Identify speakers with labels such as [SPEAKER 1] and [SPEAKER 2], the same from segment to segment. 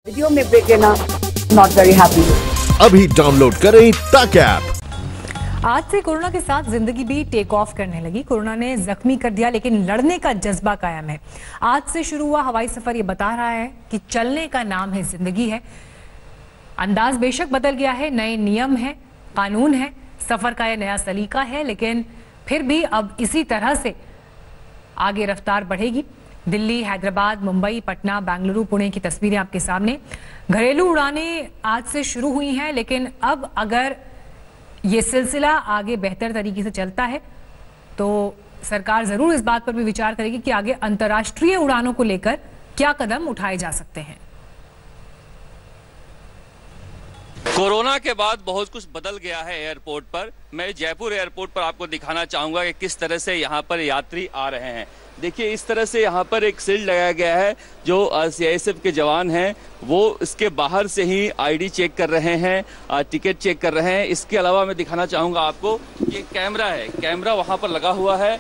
[SPEAKER 1] Video में break लेना not very happy.
[SPEAKER 2] अभी डाउनलोड करें तक ऐप।
[SPEAKER 3] आज से कोरोना के साथ जिंदगी भी टेक ऑफ करने लगी। कोरोना ने जख्मी कर दिया, लेकिन लड़ने का जज्बा कायम है। आज से शुरू हुआ हवाई सफर ये बता रहा है कि चलने का नाम है जिंदगी है। अंदाज बेशक बदल गया है, नए नियम है, कानून है, सफर का यह नया सलीका है, लेकिन फिर भी अब इसी तरह से आगे रफ्तार बढ़ेगी। दिल्ली, हैदराबाद, मुंबई, पटना, बेंगलुरु, पुणे की तस्वीरें आपके सामने। घरेलू उड़ानें आज से शुरू हुई हैं, लेकिन अब अगर ये सिलसिला आगे बेहतर तरीके से चलता है तो सरकार जरूर इस बात पर भी विचार करेगी कि आगे अंतर्राष्ट्रीय उड़ानों को लेकर क्या कदम उठाए जा सकते हैं।
[SPEAKER 4] कोरोना के बाद बहुत कुछ बदल गया है एयरपोर्ट पर। मैं जयपुर एयरपोर्ट पर आपको दिखाना चाहूंगा कि किस तरह से यहाँ पर यात्री आ रहे हैं। देखिए, इस तरह से यहाँ पर एक सील लगाया गया है। जो सीआईएसएफ के जवान हैं वो इसके बाहर से ही आईडी चेक कर रहे हैं, टिकट चेक कर रहे हैं। इसके अलावा मैं दिखाना चाहूँगा आपको, ये कैमरा है, कैमरा वहाँ पर लगा हुआ है।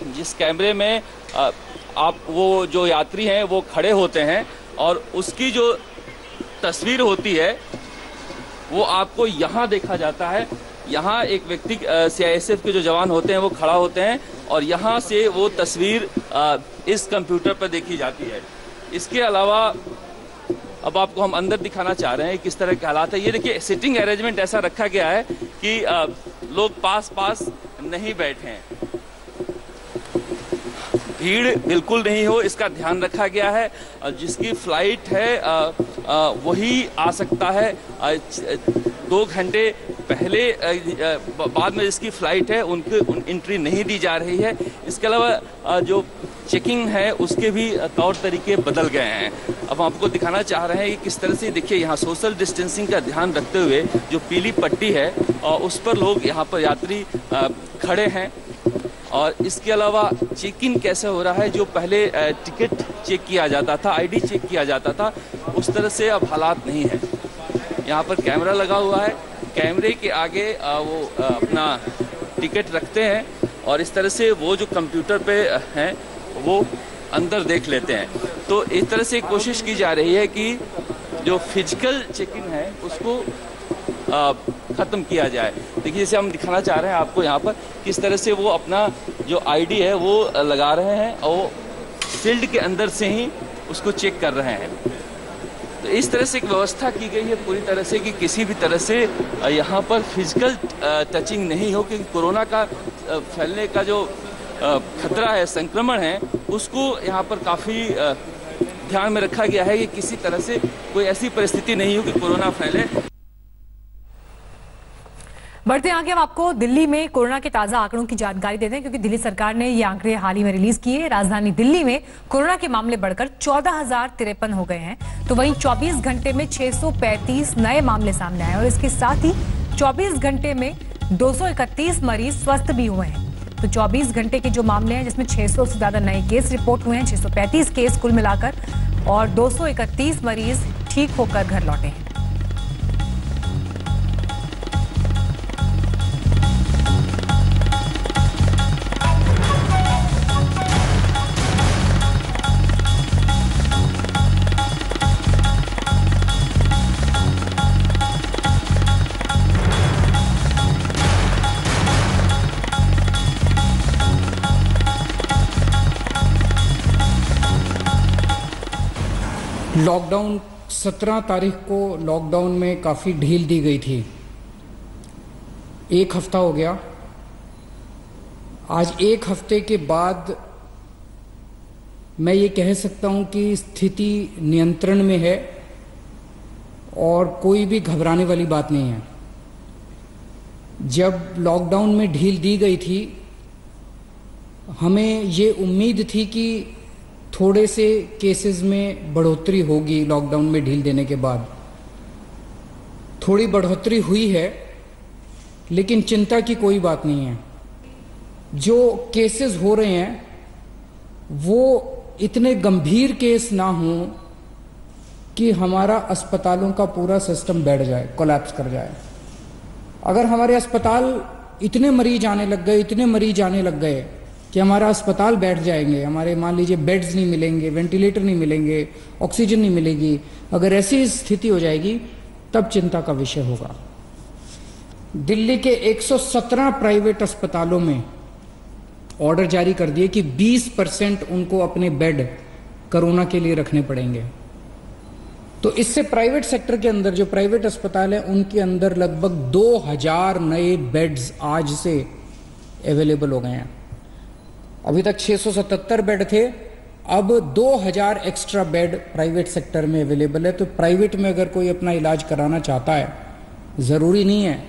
[SPEAKER 4] जिस कैमरे में आप वो जो यात्री हैं वो खड़े होते हैं और उसकी जो तस्वीर होती है वो आपको यहाँ देखा जाता है। यहाँ एक व्यक्ति सीआईएसएफ के जो जवान होते हैं वो खड़ा होते हैं और यहाँ से वो तस्वीर इस कंप्यूटर पर देखी जाती है। इसके अलावा अब आपको हम अंदर दिखाना चाह रहे हैं किस तरह के हालात है। ये देखिए, सिटिंग अरेंजमेंट ऐसा रखा गया है कि लोग पास पास नहीं बैठे हैं, भीड़ बिल्कुल नहीं हो, इसका ध्यान रखा गया है। जिसकी फ्लाइट है वही आ सकता है। 2 घंटे पहले बाद में जिसकी फ़्लाइट है उन एंट्री नहीं दी जा रही है। इसके अलावा जो चेकिंग है उसके भी तौर तरीके बदल गए हैं। अब आपको दिखाना चाह रहे हैं कि किस तरह से, देखिए, यहाँ सोशल डिस्टेंसिंग का ध्यान रखते हुए जो पीली पट्टी है उस पर लोग यहाँ पर यात्री खड़े हैं। और इसके अलावा चेक इन कैसे हो रहा है, जो पहले टिकट चेक किया जाता था, आईडी चेक किया जाता था, उस तरह से अब हालात नहीं है। यहाँ पर कैमरा लगा हुआ है, कैमरे के आगे वो अपना टिकट रखते हैं और इस तरह से वो जो कंप्यूटर पे हैं वो अंदर देख लेते हैं। तो इस तरह से कोशिश की जा रही है कि जो फिजिकल चेक इन है उसको ख़त्म किया जाए। देखिए, जैसे हम दिखाना चाह रहे हैं आपको यहाँ पर किस तरह से वो अपना जो आईडी है वो लगा रहे हैं और फील्ड के अंदर से ही उसको चेक कर रहे हैं। तो इस तरह से एक व्यवस्था की गई है पूरी तरह से कि किसी भी तरह से यहाँ पर फिजिकल टचिंग नहीं हो, क्योंकि कोरोना का फैलने का जो खतरा है, संक्रमण है, उसको यहाँ पर काफ़ी ध्यान में रखा गया है कि किसी तरह से कोई ऐसी परिस्थिति नहीं हो कि कोरोना फैले।
[SPEAKER 3] बढ़ते हैं आगे। हम आपको दिल्ली में कोरोना के ताजा आंकड़ों की जानकारी देते हैं, क्योंकि दिल्ली सरकार ने ये आंकड़े हाल ही में रिलीज किए। राजधानी दिल्ली में कोरोना के मामले बढ़कर 14,053 हो गए हैं। तो वहीं 24 घंटे में 635 नए मामले सामने आए और इसके साथ ही 24 घंटे में 231 मरीज स्वस्थ भी हुए हैं। तो 24 घंटे के जो मामले हैं जिसमें 600 से ज्यादा नए केस रिपोर्ट हुए हैं, 635 केस कुल मिलाकर, और 231 मरीज ठीक होकर घर लौटे हैं।
[SPEAKER 5] लॉकडाउन 17 तारीख को लॉकडाउन में काफ़ी ढील दी गई थी। 1 हफ्ता हो गया। आज 1 हफ्ते के बाद मैं ये कह सकता हूँ कि स्थिति नियंत्रण में है और कोई भी घबराने वाली बात नहीं है। जब लॉकडाउन में ढील दी गई थी, हमें ये उम्मीद थी कि थोड़े से केसेस में बढ़ोतरी होगी। लॉकडाउन में ढील देने के बाद थोड़ी बढ़ोतरी हुई है, लेकिन चिंता की कोई बात नहीं है। जो केसेस हो रहे हैं वो इतने गंभीर केस ना हो कि हमारा अस्पतालों का पूरा सिस्टम बैठ जाए, कोलैप्स कर जाए। अगर हमारे अस्पताल इतने मरीज आने लग गए कि हमारा अस्पताल बैठ जाएंगे, हमारे मान लीजिए बेड्स नहीं मिलेंगे, वेंटिलेटर नहीं मिलेंगे, ऑक्सीजन नहीं मिलेगी, अगर ऐसी स्थिति हो जाएगी तब चिंता का विषय होगा। दिल्ली के 117 प्राइवेट अस्पतालों में ऑर्डर जारी कर दिए कि 20% उनको अपने बेड कोरोना के लिए रखने पड़ेंगे। तो इससे प्राइवेट सेक्टर के अंदर जो प्राइवेट अस्पताल है उनके अंदर लगभग 2000 नए बेड्स आज से अवेलेबल हो गए हैं। अभी तक 677 बेड थे, अब 2000 एक्स्ट्रा बेड प्राइवेट सेक्टर में अवेलेबल है। तो प्राइवेट में अगर कोई अपना इलाज कराना चाहता है, ज़रूरी नहीं है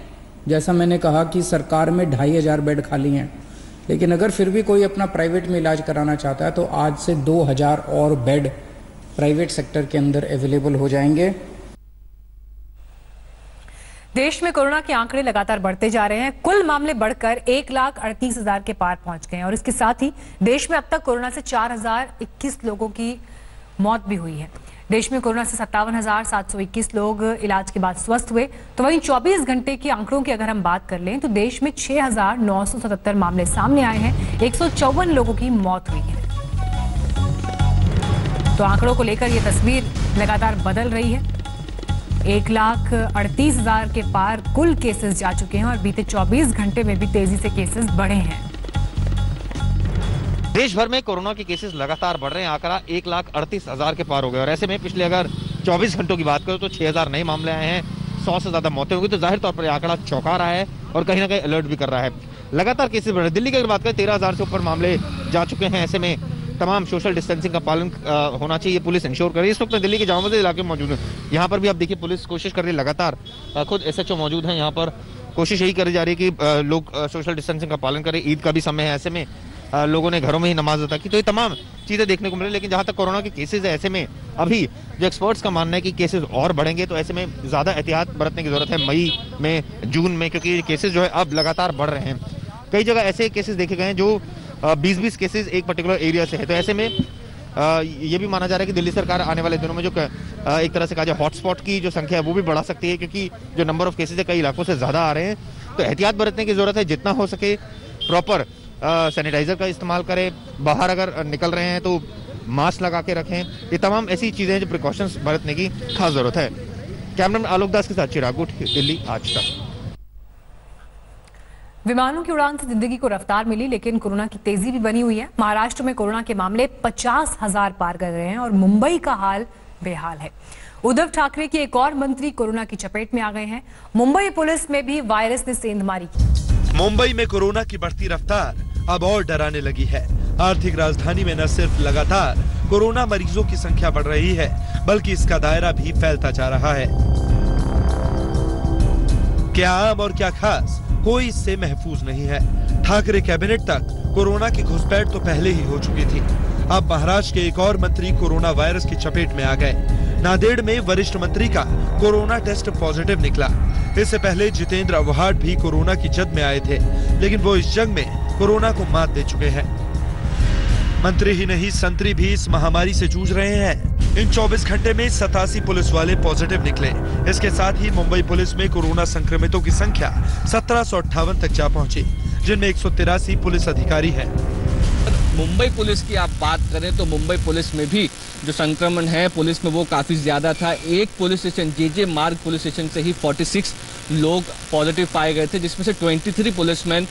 [SPEAKER 5] जैसा मैंने कहा कि सरकार में 2500 बेड खाली हैं, लेकिन अगर फिर भी कोई अपना प्राइवेट में इलाज कराना चाहता है तो आज से 2000 और बेड प्राइवेट सेक्टर के अंदर अवेलेबल हो जाएंगे।
[SPEAKER 3] देश में कोरोना के आंकड़े लगातार बढ़ते जा रहे हैं। कुल मामले बढ़कर 1,38,000 के पार पहुंच गए हैं और इसके साथ ही देश में अब तक कोरोना से 4,021 लोगों की मौत भी हुई है। देश में कोरोना से 57,721 लोग इलाज के बाद स्वस्थ हुए। तो वहीं 24 घंटे के आंकड़ों की अगर हम बात कर लें तो देश में 6,977 मामले सामने आए हैं, 154 लोगों की मौत हुई है। तो आंकड़ों को लेकर यह तस्वीर लगातार बदल रही है। 1,38,000 के पार कुल केसेस जा चुके हैं और बीते 24 घंटे में भी तेजी से केसेस बढ़े हैं।
[SPEAKER 6] देश भर में कोरोना के केसेस लगातार बढ़ रहे हैं। आंकड़ा 1,38,000 के पार हो गए और ऐसे में पिछले अगर 24 घंटों की बात करो तो 6,000 नए मामले आए हैं, 100 से ज्यादा मौतें हुई। तो जाहिर तौर पर आंकड़ा चौंका रहा है और कहीं ना कहीं अलर्ट भी कर रहा है। लगातार केसेस बढ़ रहे हैं। दिल्ली की अगर बात करें 13,000 से ऊपर मामले जा चुके हैं। ऐसे में तमाम सोशल डिस्टेंसिंग का पालन होना चाहिए, पुलिस इंश्योर करे। इस वक्त दिल्ली के जामा मस्जिद इलाके में मौजूद है। यहाँ पर भी आप देखिए पुलिस कोशिश कर रही है लगातार, खुद SHO मौजूद है यहाँ पर। कोशिश यही करी जा रही है कि लोग सोशल डिस्टेंसिंग का पालन करें। ईद का भी समय है, ऐसे में लोगों ने घरों में ही नमाज अदा की। तो ये तमाम चीजें देखने को मिल रही। लेकिन जहां तक कोरोना के केसेस है, ऐसे में अभी जो एक्सपर्ट्स का मानना है कि केसेस और बढ़ेंगे, तो ऐसे में ज्यादा एहतियात बरतने की जरूरत है मई में, जून में, क्योंकि केसेस जो है अब लगातार बढ़ रहे हैं। कई जगह ऐसे केसेस देखे गए हैं जो 20-20 केसेस एक पर्टिकुलर एरिया से है। तो ऐसे में ये भी माना जा रहा है कि दिल्ली सरकार आने वाले दिनों में जो एक तरह से कहा जाए हॉटस्पॉट की जो संख्या है वो भी बढ़ा सकती है, क्योंकि जो नंबर ऑफ केसेस है कई इलाकों से ज्यादा आ रहे हैं। तो एहतियात बरतने की जरूरत है। जितना हो सके प्रॉपर सैनिटाइजर का इस्तेमाल करें, बाहर अगर निकल रहे हैं तो मास्क लगा के रखें। ये तमाम ऐसी चीजें हैं जो प्रिकॉशंस बरतने की खास जरूरत है। कैमरामैन आलोक दास के साथ चिराग गुट, दिल्ली आज तक।
[SPEAKER 3] विमानों की उड़ान से जिंदगी को रफ्तार मिली, लेकिन कोरोना की तेजी भी बनी हुई है। महाराष्ट्र में कोरोना के मामले 50,000 पार कर गए हैं और मुंबई का हाल बेहाल है। उद्धव ठाकरे के एक और मंत्री कोरोना की चपेट में आ गए हैं। मुंबई पुलिस में भी वायरस ने सेंधमारी की।
[SPEAKER 7] मुंबई में कोरोना की बढ़ती रफ्तार अब और डराने लगी है। आर्थिक राजधानी में न सिर्फ लगातार कोरोना मरीजों की संख्या बढ़ रही है, बल्कि इसका दायरा भी फैलता जा रहा है। क्या आम और क्या खास, कोई इससे महफूज नहीं है। ठाकरे कैबिनेट तक कोरोना की घुसपैठ तो पहले ही हो चुकी थी। अब महाराष्ट्र के एक और मंत्री कोरोना वायरस की चपेट में आ गए। नांदेड़ में वरिष्ठ मंत्री का कोरोना टेस्ट पॉजिटिव निकला। इससे पहले जितेंद्र आव्हाड भी कोरोना की जद में आए थे, लेकिन वो इस जंग में कोरोना को मात दे चुके हैं। मंत्री ही नहीं, संतरी भी इस महामारी से जूझ रहे हैं। इन 24 घंटे में 87 पुलिस वाले पॉजिटिव निकले। इसके साथ ही मुंबई पुलिस में कोरोना संक्रमितों की संख्या 1758 तक जा पहुंची, जिनमें 183 पुलिस अधिकारी हैं।
[SPEAKER 8] मुंबई पुलिस की आप बात करें तो मुंबई पुलिस में भी जो संक्रमण है पुलिस में वो काफी ज्यादा था। एक पुलिस स्टेशन JJ मार्ग पुलिस स्टेशन से ही 46 लोग पॉजिटिव पाए गए थे, जिसमें से 23 पुलिसमैन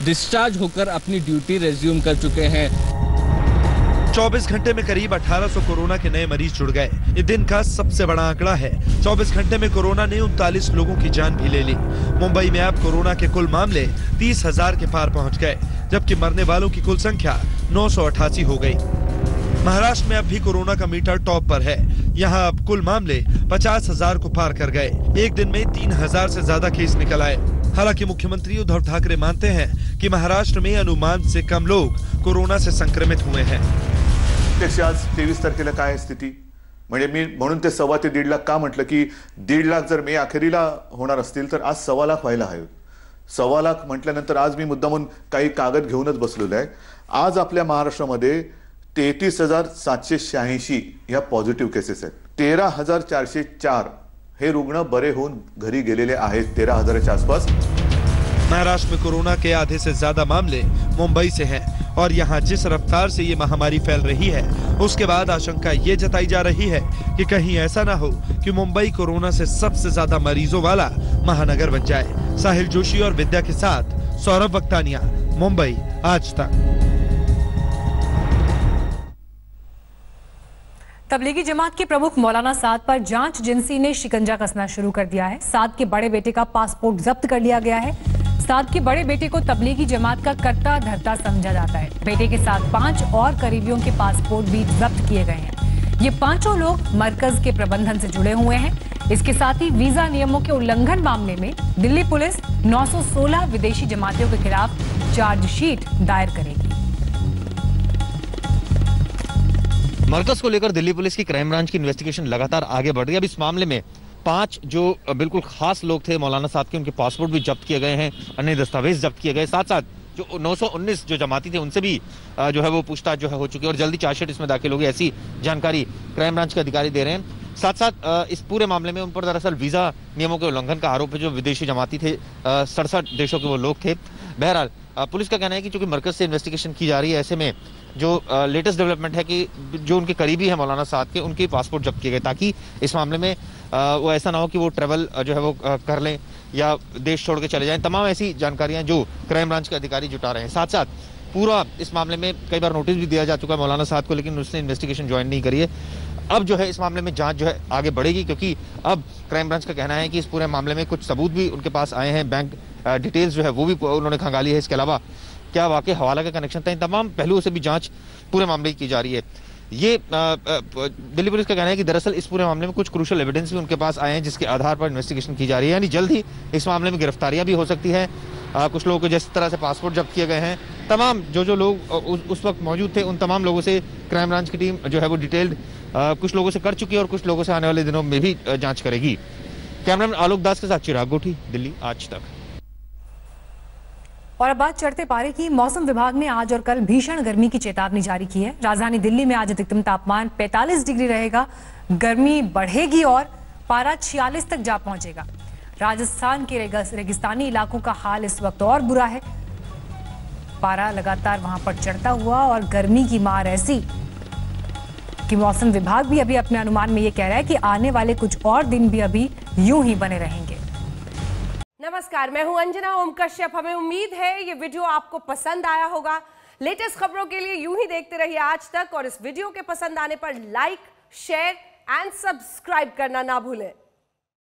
[SPEAKER 8] डिस्चार्ज होकर अपनी ड्यूटी रेज्यूम कर चुके हैं।
[SPEAKER 7] 24 घंटे में करीब 1800 कोरोना के नए मरीज जुड़ गए। ये दिन का सबसे बड़ा आंकड़ा है। 24 घंटे में कोरोना ने 39 लोगों की जान भी ले ली। मुंबई में अब कोरोना के कुल मामले 30,000 के पार पहुंच गए, जबकि मरने वालों की कुल संख्या 988 हो गई। महाराष्ट्र में अब भी कोरोना का मीटर टॉप पर है। यहाँ अब कुल मामले 50,000 को पार कर गए। एक दिन में 3,000 से ज्यादा केस निकल आए। हालांकि मुख्यमंत्री उद्धव ठाकरे मानते हैं कि महाराष्ट्र में अनुमान से कम लोग कोरोना से संक्रमित हुए हैं।
[SPEAKER 9] आज 23 तारखेला काय स्थिती, म्हणजे मी म्हणून ते 1.25 ते 1.5 लाख का म्हटलं की 1.5 लाख जर मे अखेरीला होणार असतील तर आज 1.25 लाख व्हायला हवे। 1.25 लाख म्हटल्यानंतर आज मी मुद्दामून काही कागद घेऊनच बसलेलो आहे। आज आपल्या महाराष्ट्रामध्ये 33,786 या पॉझिटिव्ह केसेस आहेत। 13,404 हे रुग्ण बरे होऊन घरी गेलेले आहेत। 13,000 के आसपास।
[SPEAKER 7] महाराष्ट्र में कोरोना के आधे से ज्यादा मामले मुंबई से हैं। और यहाँ जिस रफ्तार से ये महामारी फैल रही है, उसके बाद आशंका ये जताई जा रही है कि कहीं ऐसा ना हो कि मुंबई कोरोना से सबसे ज्यादा मरीजों वाला महानगर बन जाए। साहिल जोशी और विद्या के साथ सौरभ वक्तानिया, मुंबई आज तक।
[SPEAKER 3] तबलीगी जमात के प्रमुख मौलाना साद पर जांच एजेंसी ने शिकंजा कसना शुरू कर दिया है। साद के बड़े बेटे का पासपोर्ट जब्त कर लिया गया है। साद के बड़े बेटे को तबलीगी जमात का कर्ता धर्ता समझा जाता है। बेटे के साथ 5 और करीबियों के पासपोर्ट भी जब्त किए गए हैं। ये पांचों लोग मरकज के प्रबंधन से जुड़े हुए हैं। इसके साथ ही वीजा नियमों के उल्लंघन मामले में दिल्ली पुलिस 916 विदेशी जमातियों के खिलाफ चार्जशीट दायर करेगी।
[SPEAKER 6] मरकज को लेकर दिल्ली पुलिस की क्राइम ब्रांच की इन्वेस्टिगेशन लगातार आगे बढ़ रही है। अब इस मामले में 5 जो बिल्कुल खास लोग थे मौलाना साहब के, उनके पासपोर्ट भी जब्त किए गए हैं, अन्य दस्तावेज जब्त किए गए। साथ साथ जो 919 जो जमाती थे उनसे भी जो है वो पूछताछ जो है हो चुकी है और जल्दी चार्जशीट इसमें दाखिल होगी, ऐसी जानकारी क्राइम ब्रांच के अधिकारी दे रहे हैं। साथ साथ इस पूरे मामले में उन पर दरअसल वीजा नियमों के उल्लंघन का आरोप है। जो विदेशी जमाती थे, 67 देशों के वो लोग थे। बहरहाल पुलिस का कहना है कि चूंकि मरकज से इन्वेस्टिगेशन की जा रही है, ऐसे में जो लेटेस्ट डेवलपमेंट है कि जो उनके करीबी है मौलाना साद के, उनके पासपोर्ट जब्त किए गए ताकि इस मामले में वो ऐसा ना हो कि वो ट्रेवल जो है वो कर लें या देश छोड़ के चले जाएं। तमाम ऐसी जानकारियां जो क्राइम ब्रांच के अधिकारी जुटा रहे हैं। साथ साथ पूरा इस मामले में कई बार नोटिस भी दिया जा चुका है मौलाना साद को, लेकिन उसने इन्वेस्टिगेशन ज्वाइन नहीं करी है। अब जो है इस मामले में जांच जो है आगे बढ़ेगी, क्योंकि अब क्राइम ब्रांच का कहना है कि इस पूरे मामले में कुछ सबूत भी उनके पास आए हैं, बैंक डिटेल्स जो है वो भी उन्होंने खंगाली है। इसके अलावा क्या वाकई हवाला का कनेक्शन था, इन तमाम पहलुओं से भी जांच पूरे मामले की जा रही है। ये दिल्ली पुलिस का कहना है कि दरअसल इस पूरे मामले में कुछ क्रूशियल एविडेंस भी उनके पास आए हैं, जिसके आधार पर इन्वेस्टिगेशन की जा रही है। यानी जल्द ही इस मामले में गिरफ्तारियां भी हो सकती है। कुछ लोगों को जिस तरह से पासपोर्ट जब्त किए गए हैं, तमाम जो लोग उस वक्त मौजूद थे, उन तमाम लोगों से क्राइम ब्रांच की टीम जो है वो डिटेल्ड कुछ लोगों से कर चुकी है और कुछ लोगों से आने वाले दिनों में भी जांच करेगी। कैमरामैन आलोक दास के साथ चिराग गोठी, दिल्ली आज तक।
[SPEAKER 3] और अब बात चढ़ते पारे की। मौसम विभाग ने आज और कल भीषण गर्मी की चेतावनी जारी की है। राजधानी दिल्ली में आज अधिकतम तापमान 45 डिग्री रहेगा। गर्मी बढ़ेगी और पारा 46 तक जा पहुंचेगा। राजस्थान के रेगिस्तानी इलाकों का हाल इस वक्त और बुरा है। पारा लगातार वहां पर चढ़ता हुआ और गर्मी की मार ऐसी कि मौसम विभाग भी अभी अपने अनुमान में ये कह रहा है कि आने वाले कुछ और दिन भी अभी यूं ही बने रहेंगे।
[SPEAKER 10] नमस्कार, मैं हूं अंजना ओम कश्यप। हमें उम्मीद है ये वीडियो आपको पसंद आया होगा। लेटेस्ट खबरों के लिए यूं ही देखते रहिए आज तक और इस वीडियो के पसंद आने पर लाइक, शेयर एंड सब्सक्राइब करना ना भूलें।